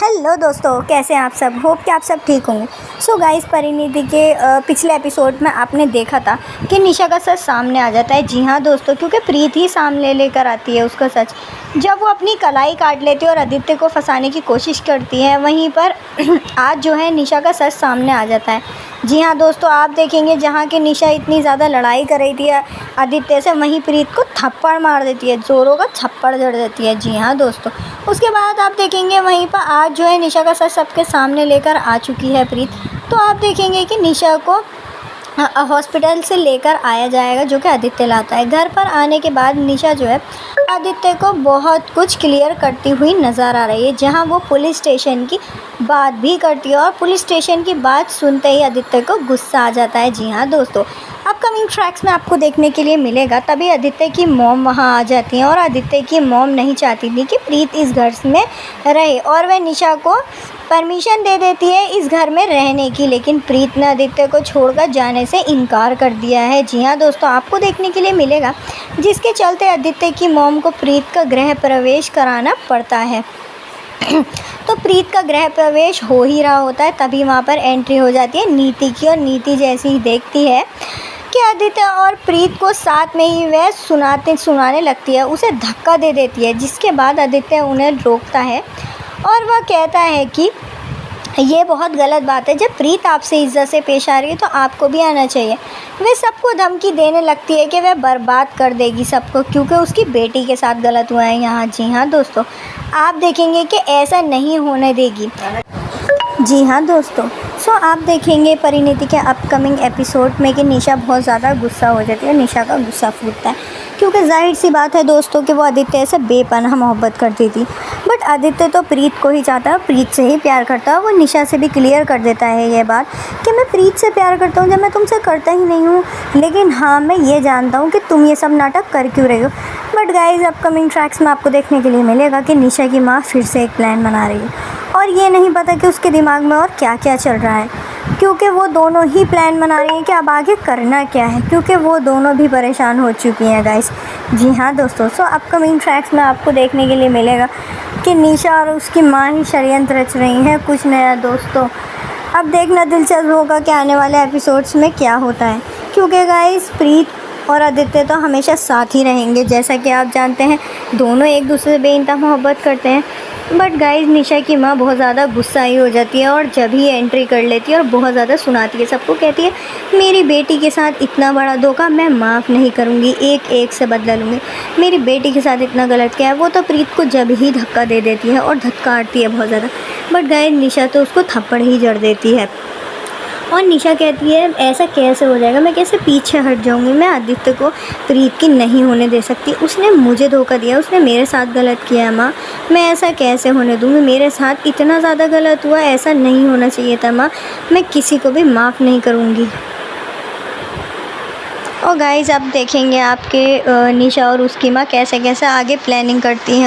Hello दोस्तों, कैसे हैं आप सब। होप कि आप सब ठीक होंगे। सो गाइस, परिणीति के पिछले एपिसोड में आपने देखा था कि निशा का सच सामने आ जाता है। जी हाँ दोस्तों, क्योंकि प्रीत ही सामने लेकर आती है उसका सच। जब वो अपनी कलाई काट लेती है और आदित्य को फंसाने की कोशिश करती है, वहीं पर आज जो है निशा का सच सामने आ जाता है। जी हाँ दोस्तों, आप देखेंगे जहाँ की निशा इतनी ज़्यादा लड़ाई कर रही थी आदित्य से, वहीं प्रीत को थप्पड़ मार देती है, जोरों का थप्पड़ जड़ देती है। जी हाँ दोस्तों, उसके बाद आप देखेंगे वहीं पर आज जो है निशा का सच सबके सामने लेकर आ चुकी है प्रीत। तो आप देखेंगे कि निशा को हॉस्पिटल से लेकर आया जाएगा, जो कि आदित्य लाता है। घर पर आने के बाद निशा जो है आदित्य को बहुत कुछ क्लियर करती हुई नज़र आ रही है, जहां वो पुलिस स्टेशन की बात भी करती है और पुलिस स्टेशन की बात सुनते ही आदित्य को गुस्सा आ जाता है। जी हाँ दोस्तों, अपकमिंग ट्रैक्स में आपको देखने के लिए मिलेगा। तभी आदित्य की मॉम वहां आ जाती हैं और आदित्य की मॉम नहीं चाहती थी कि प्रीत इस घर में रहे और वह निशा को परमिशन दे देती है इस घर में रहने की, लेकिन प्रीत ने आदित्य को छोड़कर जाने से इनकार कर दिया है। जी हाँ दोस्तों, आपको देखने के लिए मिलेगा, जिसके चलते आदित्य की मॉम को प्रीत का गृह प्रवेश कराना पड़ता है। तो प्रीत का गृह प्रवेश हो ही रहा होता है, तभी वहाँ पर एंट्री हो जाती है नीति की, और नीति जैसी ही देखती है कि आदित्य और प्रीत को साथ में ही वह सुनाने लगती है, उसे धक्का दे देती है। जिसके बाद आदित्य उन्हें रोकता है और वह कहता है कि ये बहुत गलत बात है, जब प्रीत आपसे इज्जत से पेश आ रही है तो आपको भी आना चाहिए। वह सबको धमकी देने लगती है कि वह बर्बाद कर देगी सबको, क्योंकि उसकी बेटी के साथ गलत हुआ है यहाँ। जी हाँ दोस्तों, आप देखेंगे कि ऐसा नहीं होने देगी। जी हाँ दोस्तों, आप देखेंगे परिणीति के अपकमिंग एपिसोड में कि निशा बहुत ज़्यादा गुस्सा हो जाती है, निशा का गुस्सा फूटता है, क्योंकि जाहिर सी बात है दोस्तों कि वो आदित्य से बेपनाह मोहब्बत करती थी। बट आदित्य तो प्रीत को ही चाहता है, प्रीत से ही प्यार करता है। वो निशा से भी क्लियर कर देता है ये बात कि मैं प्रीत से प्यार करता हूँ, जब मैं तुमसे करता ही नहीं हूँ। लेकिन हाँ, मैं ये जानता हूँ कि तुम ये सब नाटक कर क्यों रही हो। बट गाइज, अपकमिंग ट्रैक्स में आपको देखने के लिए मिलेगा कि निशा की माँ फिर से एक प्लान बना रही है, और ये नहीं पता कि उसके दिमाग में और क्या क्या चल रहा है, क्योंकि वो दोनों ही प्लान बना रही हैं कि अब आगे करना क्या है, क्योंकि वो दोनों भी परेशान हो चुकी हैं गाइस। जी हाँ दोस्तों, अपकमिंग ट्रैक्स में आपको देखने के लिए मिलेगा कि निशा और उसकी माँ ही षड्यंत्र रच रही हैं कुछ नया दोस्तों। अब देखना दिलचस्प होगा कि आने वाले एपिसोड्स में क्या होता है, क्योंकि गाइस प्रीत और आदित्य तो हमेशा साथ ही रहेंगे। जैसा कि आप जानते हैं, दोनों एक दूसरे से बेइंतहा मोहब्बत करते हैं। बट गाइस, निशा की माँ बहुत ज़्यादा गुस्साई हो जाती है और जब ही एंट्री कर लेती है और बहुत ज़्यादा सुनाती है सबको, कहती है मेरी बेटी के साथ इतना बड़ा धोखा मैं माफ़ नहीं करूँगी, एक एक से बदला लूँगी। मेरी बेटी के साथ इतना गलत किया है। वो तो प्रीत को जब ही धक्का दे देती है और धक्काती है बहुत ज़्यादा, बट गाइस निशा तो उसको थप्पड़ ही जड़ देती है। और निशा कहती है ऐसा कैसे हो जाएगा, मैं कैसे पीछे हट जाऊंगी, मैं आदित्य को प्रीत की नहीं होने दे सकती। उसने मुझे धोखा दिया, उसने मेरे साथ गलत किया है माँ, मैं ऐसा कैसे होने दूंगी। मेरे साथ इतना ज़्यादा गलत हुआ, ऐसा नहीं होना चाहिए था माँ, मैं किसी को भी माफ़ नहीं करूँगी। और गाइस, अब देखेंगे आपके निशा और उसकी माँ कैसे कैसे आगे प्लानिंग करती हैं।